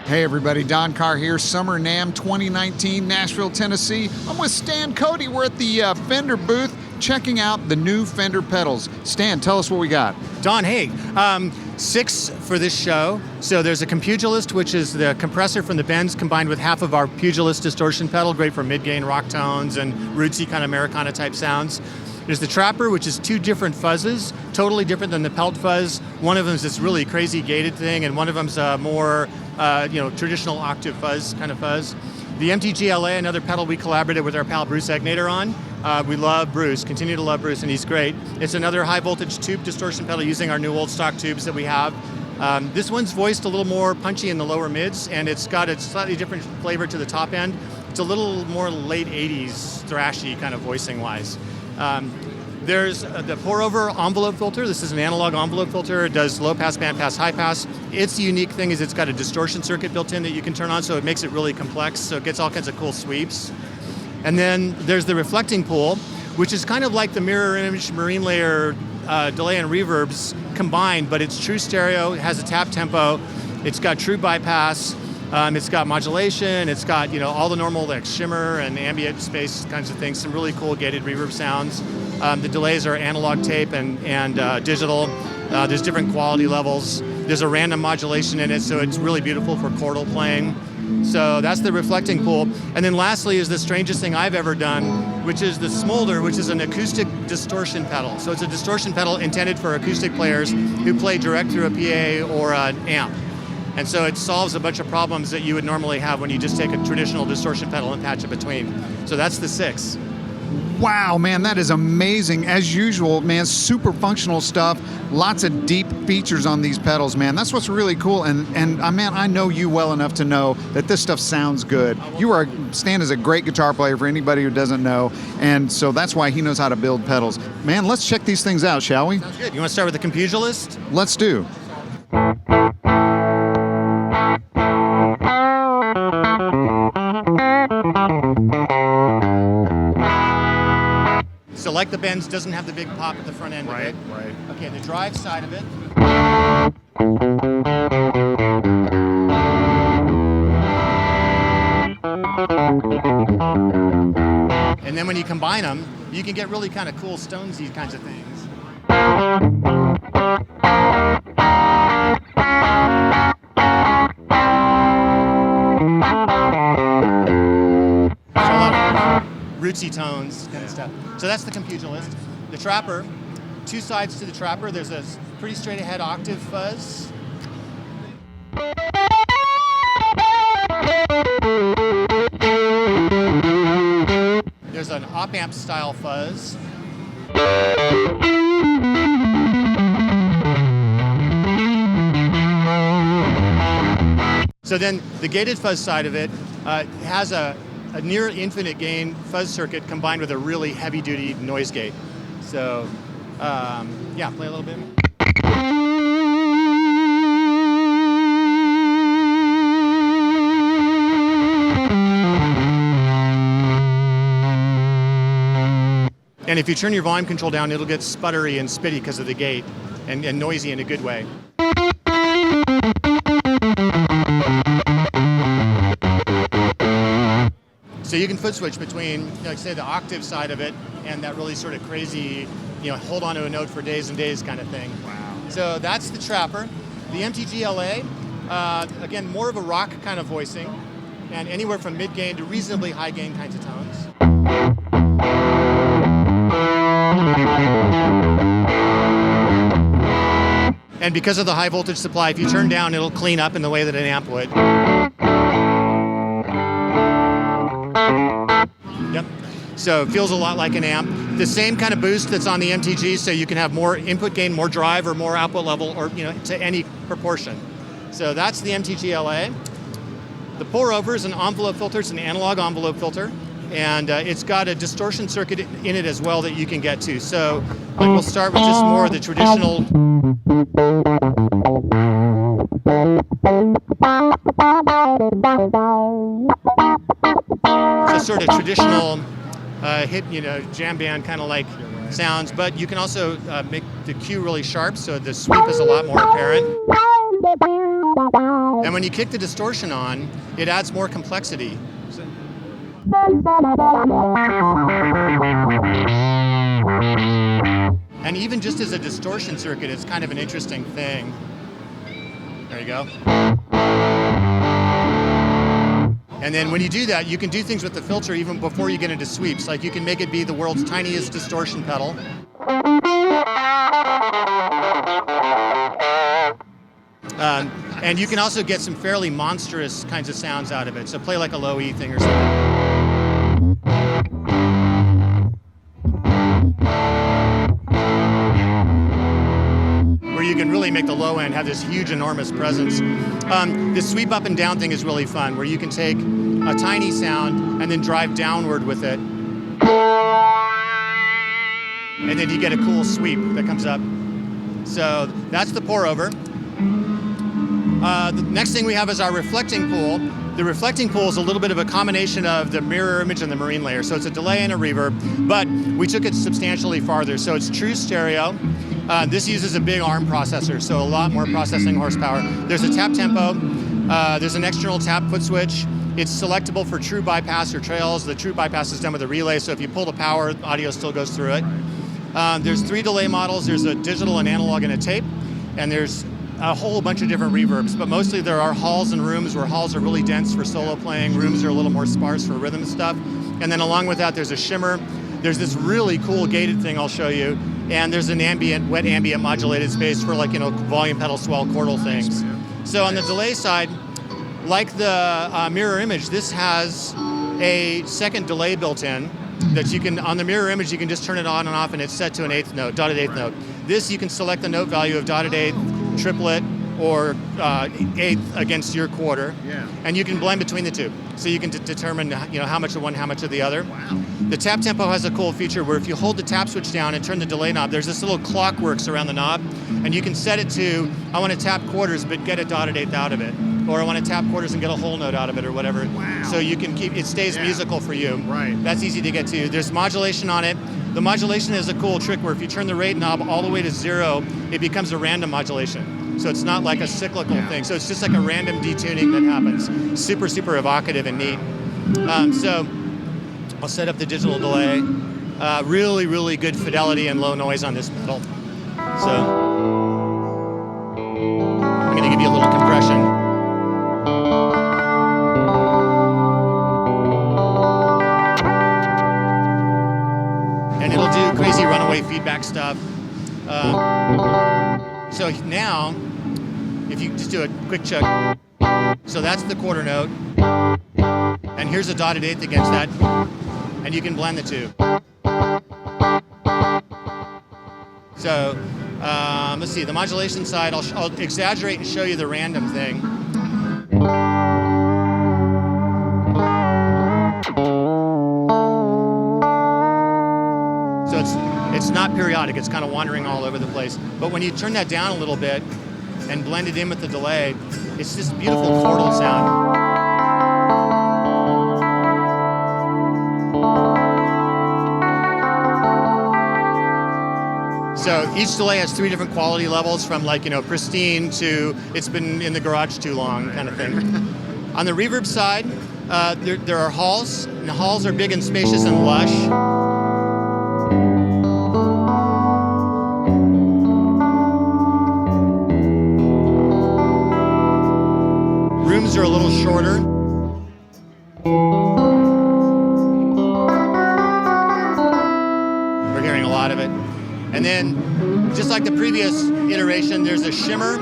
Hey everybody, Don Carr here, Summer NAMM 2019, Nashville, Tennessee. I'm with Stan Cody. We're at the Fender booth checking out the new Fender pedals. Stan, tell us what we got. Don, hey, 6 for this show. So there's a Compugilist, which is the compressor from the Bends combined with half of our Pugilist distortion pedal, great for mid-gain rock tones and rootsy kind of Americana type sounds. There's the Trapper, which is 2 different fuzzes, totally different than the Pelt fuzz. One of them is this really crazy gated thing, and one of them's more traditional octave fuzz kind of fuzz. The MTG-LA, another pedal we collaborated with our pal Bruce Egnator on. We love Bruce, continue to love Bruce, and he's great. It's another high voltage tube distortion pedal using our new old stock tubes that we have. This one's voiced a little more punchy in the lower mids, and it's got a slightly different flavor to the top end. It's a little more late 80s thrashy kind of voicing wise. There's the pour-over envelope filter. This is an analog envelope filter. It does low pass, band pass, high pass. Its unique thing is it's got a distortion circuit built in that you can turn on, so it makes it really complex, so it gets all kinds of cool sweeps. And then there's the reflecting pool, which is kind of like the mirror image marine layer delay and reverbs combined, but it's true stereo. It has a tap tempo. It's got true bypass. It's got modulation. It's got all the normal like shimmer and ambient space kinds of things. Some really cool gated reverb sounds. The delays are analog tape and digital. There's different quality levels. There's a random modulation in it, so it's really beautiful for chordal playing. So that's the reflecting pool. And then lastly is the strangest thing I've ever done, which is the Smolder, which is an acoustic distortion pedal. So it's a distortion pedal intended for acoustic players who play direct through a PA or an amp. And so it solves a bunch of problems that you would normally have when you just take a traditional distortion pedal and patch it between. So that's the 6. Wow, man, that is amazing. As usual, man, super functional stuff. Lots of deep features on these pedals, man. That's what's really cool. And man, I know you well enough to know that this stuff sounds good. Stan is a great guitar player for anybody who doesn't know, and so that's why he knows how to build pedals. Man, let's check these things out, shall we? Sounds good. You want to start with the Compugilist? Let's do. So like the Bends, doesn't have the big pop at the front end of it. Right. Okay, the drive side of it. And then when you combine them, you can get really kind of cool Stonesy kinds of things. Rootsy tones kind of stuff. So that's the Compugilist. The Trapper, 2 sides to the Trapper. There's a pretty straight ahead octave fuzz. There's an op-amp style fuzz. So then the gated fuzz side of it has a near infinite gain fuzz circuit combined with a really heavy duty noise gate. So yeah, play a little bit. And if you turn your volume control down, it'll get sputtery and spitty because of the gate and noisy in a good way. So you can foot switch between, like say, the octave side of it and that really sort of crazy, hold on to a note for days and days kind of thing. Wow. So that's the Trapper. The MTG-LA, again, more of a rock kind of voicing, and anywhere from mid-gain to reasonably high-gain kinds of tones. And because of the high voltage supply, if you turn down, it'll clean up in the way that an amp would. Yep. So it feels a lot like an amp. The same kind of boost that's on the MTG, so you can have more input gain, more drive, or more output level, or to any proportion. So that's the MTG-LA. The pour-over is an envelope filter. It's an analog envelope filter, and it's got a distortion circuit in it as well that you can get to. So like we'll start with just more of the traditional. So sort of traditional hit, jam band kind of like sounds, but you can also make the cue really sharp, so the sweep is a lot more apparent. And when you kick the distortion on, it adds more complexity. And even just as a distortion circuit, it's kind of an interesting thing. There you go. And then when you do that, you can do things with the filter even before you get into sweeps. Like you can make it be the world's tiniest distortion pedal. And you can also get some fairly monstrous kinds of sounds out of it. So play like a low E thing or something. Where you can really make the low end have this huge, enormous presence. The sweep up and down thing is really fun, where you can take a tiny sound and then drive downward with it. And then you get a cool sweep that comes up. So that's the pour over. The next thing we have is our reflecting pool. The reflecting pool is a little bit of a combination of the mirror image and the marine layer. So it's a delay and a reverb, but we took it substantially farther. So it's true stereo. This uses a big ARM processor, so a lot more processing horsepower. There's a tap tempo. There's an external tap foot switch. It's selectable for true bypass or trails. The true bypass is done with a relay, so if you pull the power, audio still goes through it. There's 3 delay models. There's a digital, an analog, and a tape. And there's a whole bunch of different reverbs, but mostly there are halls and rooms where halls are really dense for solo playing, rooms are a little more sparse for rhythm stuff. And then along with that, there's a shimmer. There's this really cool gated thing I'll show you. And there's an ambient, wet ambient modulated space for like, volume pedal swell chordal things. So on the delay side, like the mirror image, this has a second delay built in that you can, on the mirror image, you can just turn it on and off and it's set to an eighth note, dotted eighth note. This, you can select the note value of dotted eighth, triplet, or eighth against your quarter. Yeah. And you can blend between the two. So you can determine how much of one, how much of the other. Wow. The tap tempo has a cool feature where if you hold the tap switch down and turn the delay knob, there's this little clock works around the knob, and you can set it to, I want to tap quarters but get a dotted eighth out of it. Or I want to tap quarters and get a whole note out of it or whatever. Wow. So you can keep, it stays musical for you. Right. That's easy to get to. There's modulation on it. The modulation is a cool trick where if you turn the rate knob all the way to 0, it becomes a random modulation. So it's not like a cyclical thing. So it's just like a random detuning that happens. Super, super evocative and neat. So I'll set up the digital delay. Really, really good fidelity and low noise on this pedal. So I'm going to give you a little compression. And it'll do crazy runaway feedback stuff. So now, if you just do a quick check, so that's the quarter note, and here's a dotted eighth against that, and you can blend the two. So let's see, the modulation side, I'll exaggerate and show you the random thing. It's not periodic, it's kind of wandering all over the place. But when you turn that down a little bit and blend it in with the delay, it's this beautiful chordal sound. So each delay has 3 different quality levels from pristine to it's been in the garage too long kind of thing. On the reverb side, there are halls, and the halls are big and spacious and lush. Rooms are a little shorter. We're hearing a lot of it. And then, just like the previous iteration, there's a shimmer.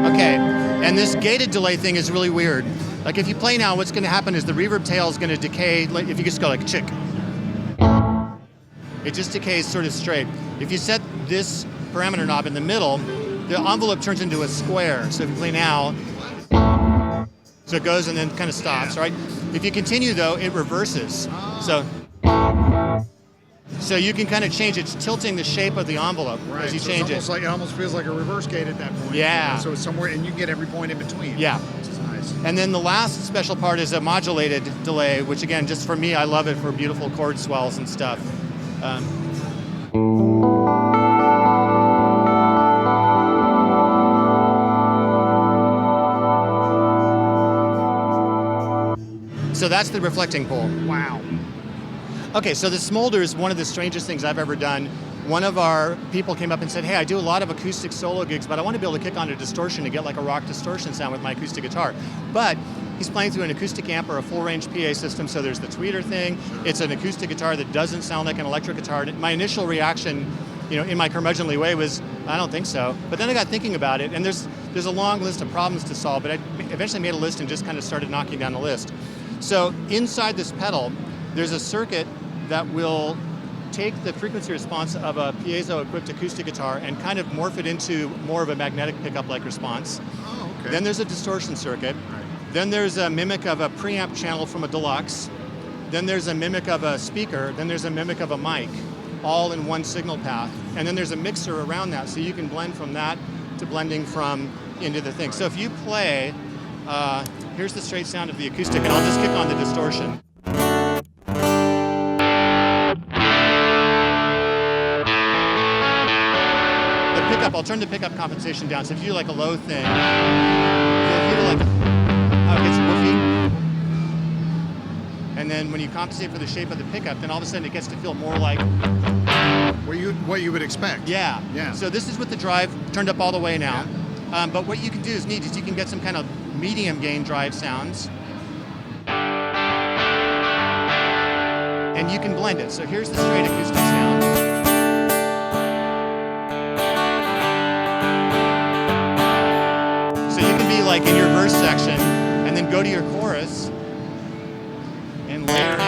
Okay, and this gated delay thing is really weird. Like if you play now, what's going to happen is the reverb tail is going to decay. If you just go like chick, it just decays sort of straight. If you set this parameter knob in the middle, the envelope turns into a square. So if you play now, so it goes and then kind of stops, right? If you continue though, it reverses. So you can kind of change it, tilting the shape of the envelope as you change it. It almost feels like a reverse gate at that point. Yeah. So it's somewhere, and you get every point in between. Yeah. Which is nice. And then the last special part is a modulated delay, which again, just for me, I love it for beautiful chord swells and stuff. So that's the reflecting pole. Wow. Okay, so the Smolder is one of the strangest things I've ever done. One of our people came up and said, hey, I do a lot of acoustic solo gigs, but I want to be able to kick on a distortion and get like a rock distortion sound with my acoustic guitar. But he's playing through an acoustic amp or a full-range PA system, so there's the tweeter thing. It's an acoustic guitar that doesn't sound like an electric guitar. My initial reaction, in my curmudgeonly way was, I don't think so. But then I got thinking about it, and there's a long list of problems to solve, but I eventually made a list and just kind of started knocking down the list. So inside this pedal, there's a circuit that will take the frequency response of a piezo-equipped acoustic guitar and kind of morph it into more of a magnetic pickup-like response. Oh, okay. Then there's a distortion circuit. Right. Then there's a mimic of a preamp channel from a deluxe. Then there's a mimic of a speaker. Then there's a mimic of a mic, all in one signal path. And then there's a mixer around that, so you can blend from that to blending from into the thing. So if you play, here's the straight sound of the acoustic, and I'll just kick on the distortion. The pickup, I'll turn the pickup compensation down, so if you do like a low thing, you'll hear like how it gets woofy. And then when you compensate for the shape of the pickup, then all of a sudden it gets to feel more like... What you would expect. Yeah. Yeah. So this is with the drive turned up all the way now. Yeah. But what you can do is neat is you can get some kind of medium gain drive sounds. And you can blend it. So here's the straight acoustic sound. So you can be like in your verse section and then go to your chorus and layer in.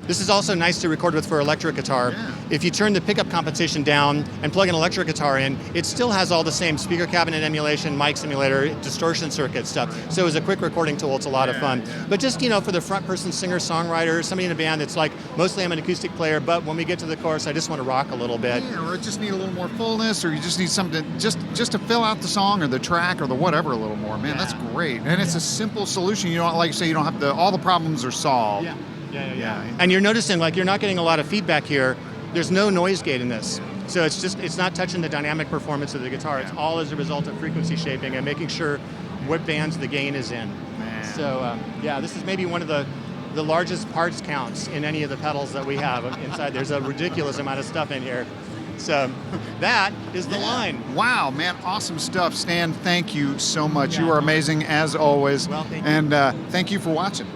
This is also nice to record with for electric guitar. Yeah. If you turn the pickup compensation down and plug an electric guitar in, it still has all the same speaker cabinet emulation, mic simulator, distortion circuit stuff. So as a quick recording tool, it's a lot of fun. Yeah. But just, for the front person singer, songwriter, somebody in a band that's like, mostly I'm an acoustic player, but when we get to the chorus, I just want to rock a little bit. Yeah, or just need a little more fullness, or you just need something just to fill out the song or the track or the whatever a little more. Man, that's great. And it's a simple solution. You don't, like you say, you don't have all the problems are solved. Yeah. Yeah. And you're noticing, like, you're not getting a lot of feedback here. There's no noise gate in this. So it's not touching the dynamic performance of the guitar. It's all as a result of frequency shaping and making sure what bands the gain is in. Man. So, this is maybe one of the largest parts counts in any of the pedals that we have inside. There's a ridiculous amount of stuff in here. So that is the line. Wow, man, awesome stuff. Stan, thank you so much. Yeah. You are amazing as always. Well, thank you. And thank you for watching.